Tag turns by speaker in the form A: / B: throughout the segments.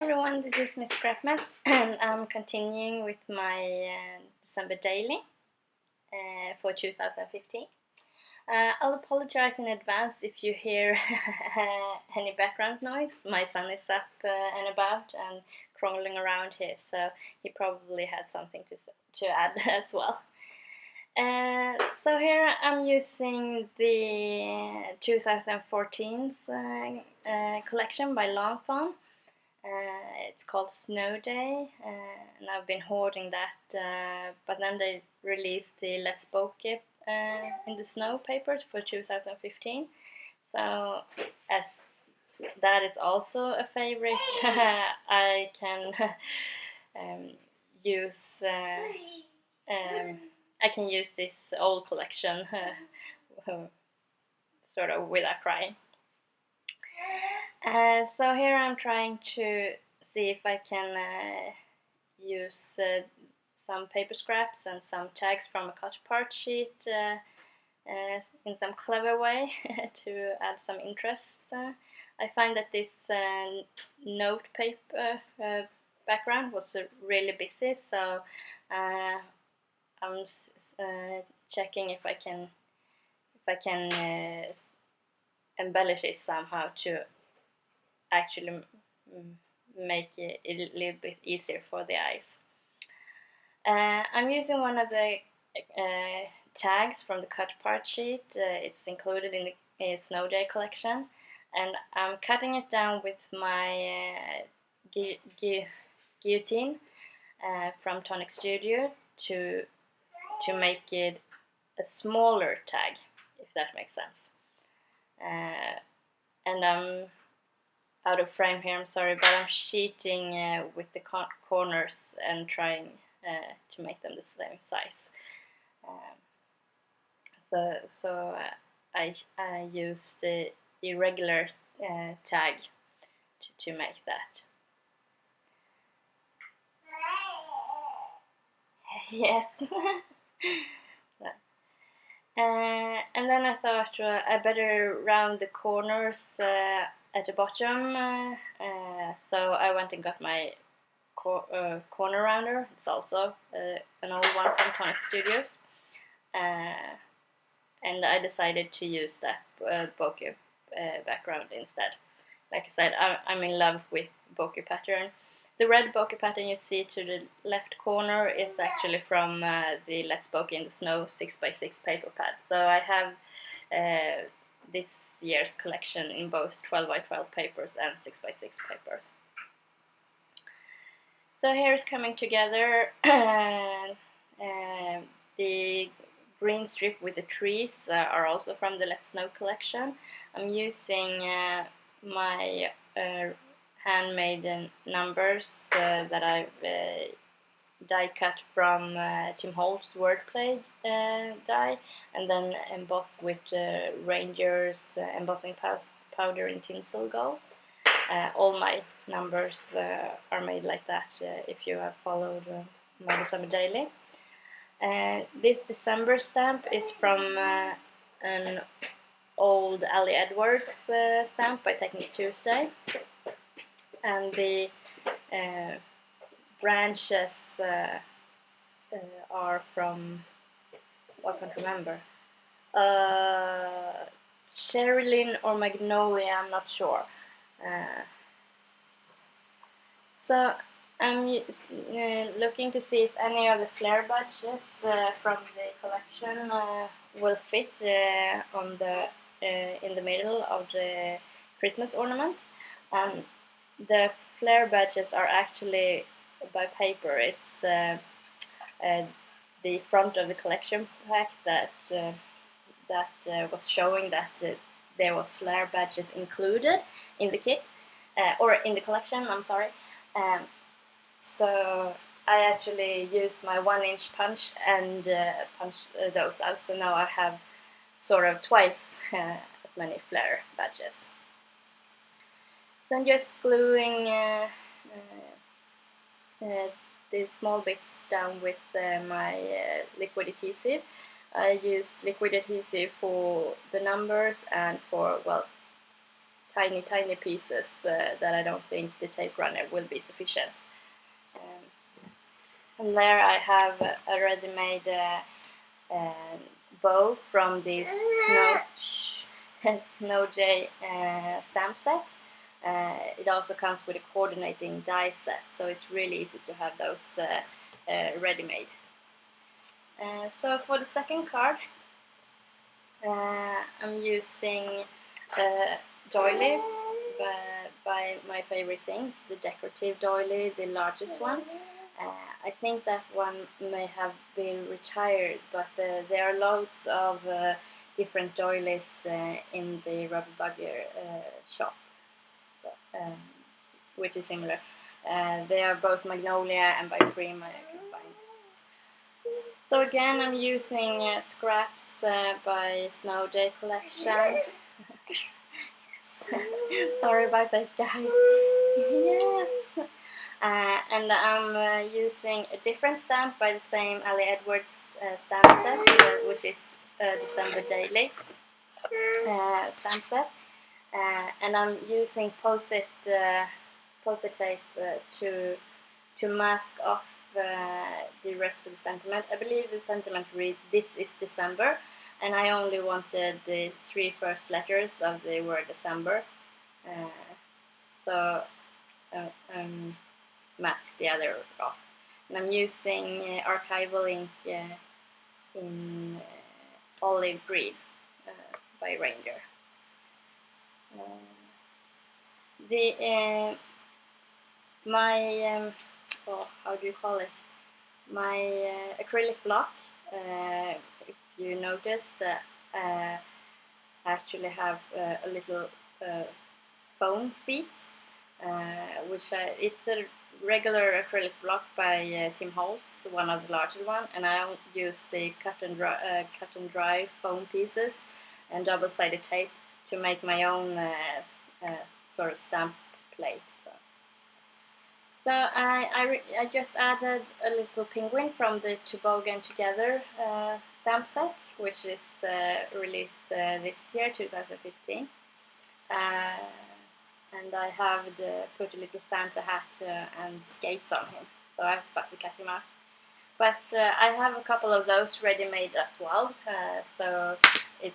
A: Everyone, this is Miss Scrapman and I'm continuing with my December daily for 2015. I'll apologize in advance if you hear any background noise. My son is up and about and crawling around here, so he probably had something to add as well. So here I'm using the 2014 collection by Lanson. It's called Snow Day, and I've been hoarding that, but then they released the Let's Bokeh in the Snow paper for 2015, so as that is also a favorite, I can use this old collection sort of without crying. So here I'm trying to see if I can use some paper scraps and some tags from a cut apart sheet in some clever way to add some interest. I find that this note paper background was really busy, so I'm checking if I can embellish it somehow to actually make it a little bit easier for the eyes. I'm using one of the tags from the cut apart sheet. It's included in the Snow Day collection, and I'm cutting it down with my guillotine from Tonic Studio to make it a smaller tag, if that makes sense. And I'm out of frame here, I'm sorry, but I'm sheeting with the corners and trying to make them the same size. So I use the irregular tag to make that. Yes. And then I thought I better round the corners at the bottom, so I went and got my corner rounder. It's also an old one from Tonic Studios, and I decided to use that bokeh background instead. Like I said, I'm in love with bokeh pattern. The red bokeh pattern you see to the left corner is actually from the Let's Bokeh in the Snow 6x6 paper pad. So I have this year's collection in both 12x12 papers and 6x6 papers. So here's coming together the green strip with the trees are also from the Let's Snow collection. I'm using my handmade numbers that I've die cut from Tim Holt's wordplay die, and then embossed with Ranger's embossing powder in tinsel gold. All my numbers are made like that if you have followed my December daily. This December stamp is from an old Ali Edwards stamp by Technique Tuesday, and the branches are from, I can't remember, Sherilyn or Magnolia, I'm not sure. So I'm looking to see if any of the flare badges from the collection will fit on the in the middle of the Christmas ornament. And the flare badges are actually by paper. It's the front of the collection pack that was showing that there was flare badges included in the kit or in the collection. I'm sorry. So I actually used my 1-inch punch and punched those out. So now I have sort of twice as many flare badges. So I'm just gluing these small bits down with my liquid adhesive. I use liquid adhesive for the numbers and for, well, tiny pieces that I don't think the tape runner will be sufficient. And there I have a ready-made bow from this Snow J stamp set. It also comes with a coordinating die set, so it's really easy to have those ready-made. So for the second card, I'm using doily by my favorite things, the decorative doily, the largest one. I think that one may have been retired, but there are loads of different doilies in the Rubber Buggy shop, so, which is similar. They are both Magnolia and by Cream, I can find. So again, I'm using scraps by Snow J collection. Sorry about that, guys. Yes. And I'm using a different stamp by the same Ali Edwards stamp set, which is December Daily stamp set. And I'm using post-it tape to mask off the rest of the sentiment. I believe the sentiment reads, "This is December," and I only wanted the 3 first letters of the word December. So mask the other off. And I'm using archival ink in olive green by Ranger. My how do you call it? My acrylic block. If you notice that I actually have a little foam feet, it's a regular acrylic block by Tim Holtz, one of the larger one, and I use the cut and dry foam pieces and double-sided tape to make my own sort of stamp plate. So I just added a little penguin from the Toboggan Together stamp set, which is released this year, 2015. And I have put a little Santa hat and skates on him, so I fussy cut him out. But I have a couple of those ready-made as well, so it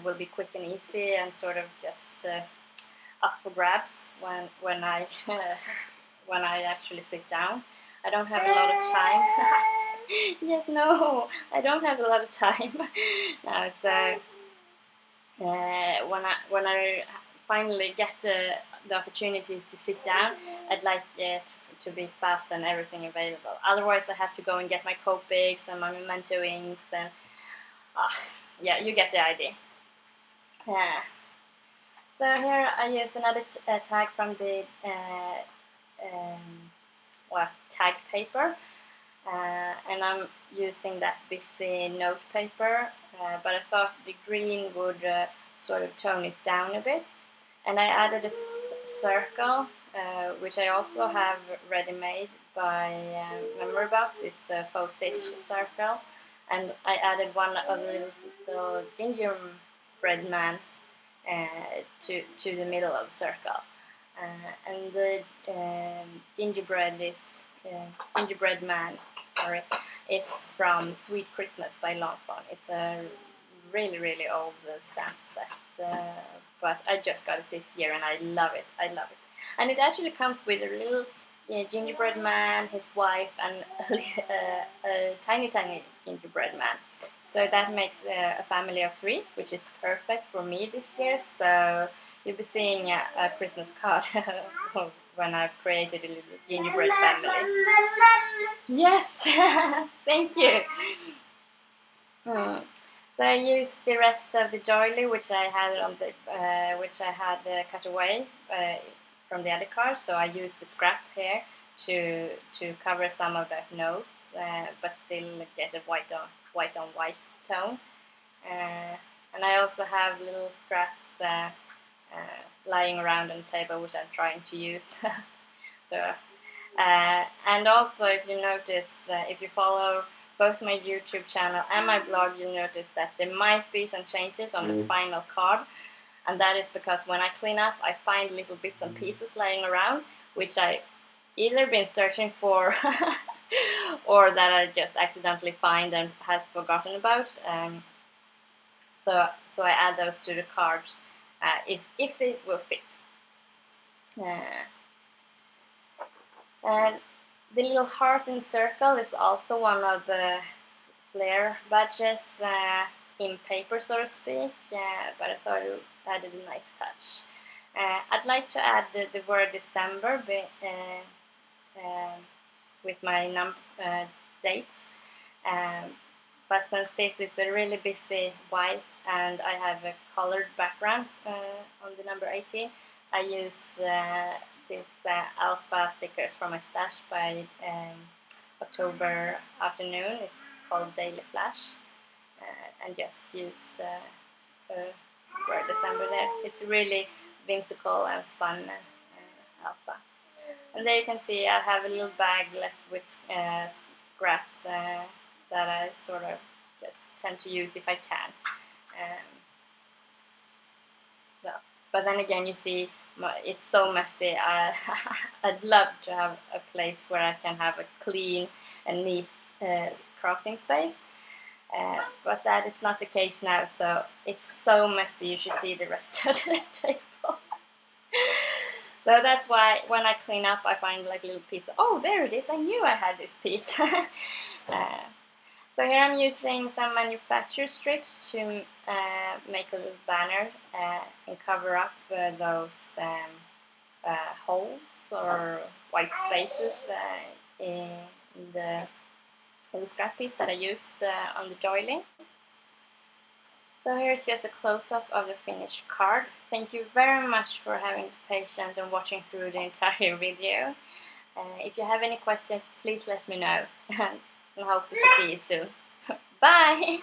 A: will be quick and easy and sort of just up for grabs when I when I actually sit down. I don't have a lot of time. Yes, no, I don't have a lot of time. No, so when I finally get the opportunity to sit down, I'd like it to be fast and everything available. Otherwise, I have to go and get my Copics and my Memento inks, and yeah, you get the idea. So here I used another tag from the tag paper, and I'm using that busy note paper, but I thought the green would sort of tone it down a bit, and I added a circle, which I also have ready-made by Memory Box. It's a faux stitch circle, and I added one of the little gingerbread man to the middle of the circle. And the gingerbread man is from Sweet Christmas by Longphone. It's a really old stamp set, but I just got it this year and I love it. And it actually comes with a little gingerbread man, his wife, and a tiny gingerbread man. So that makes a family of 3, which is perfect for me this year. So you'll be seeing a Christmas card when I've created a little gingerbread family. Yes, thank you. So I used the rest of the doily, which I had cut away from the other card. So I used the scrap here to cover some of that notes, but still get a white on white tone. And I also have little scraps lying around on the table, which I'm trying to use. So, and also, if you notice, if you follow both my YouTube channel and my blog, you'll notice that there might be some changes on the final card. and that is because when I clean up I find little bits and pieces lying around which I either been searching for or that I just accidentally find and have forgotten about. So I add those to the cards if they will fit. And the little heart and circle is also one of the flair badges in paper, so to speak, but I thought it added a nice touch. I'd like to add the word December with my dates, but since this is a really busy white and I have a colored background on the number 18, I used these alpha stickers from my stash by October afternoon. It's called Daily Flash, and just used the word December there. It's really whimsical and fun alpha. And there you can see I have a little bag left with scraps that I sort of just tend to use if I can. But then again, you see, it's so messy. I'd love to have a place where I can have a clean and neat crafting space. But that is not the case now, so it's so messy you should see the rest of the table. So that's why when I clean up I find like a little piece. Oh, there it is, I knew I had this piece. So here I'm using some manufacturer strips to make a little banner and cover up those holes or white spaces in the scrap piece that I used on the doily. So here's just a close-up of the finished card. Thank you very much for having the patience and watching through the entire video. If you have any questions, please let me know. And I hope to see you soon. Bye!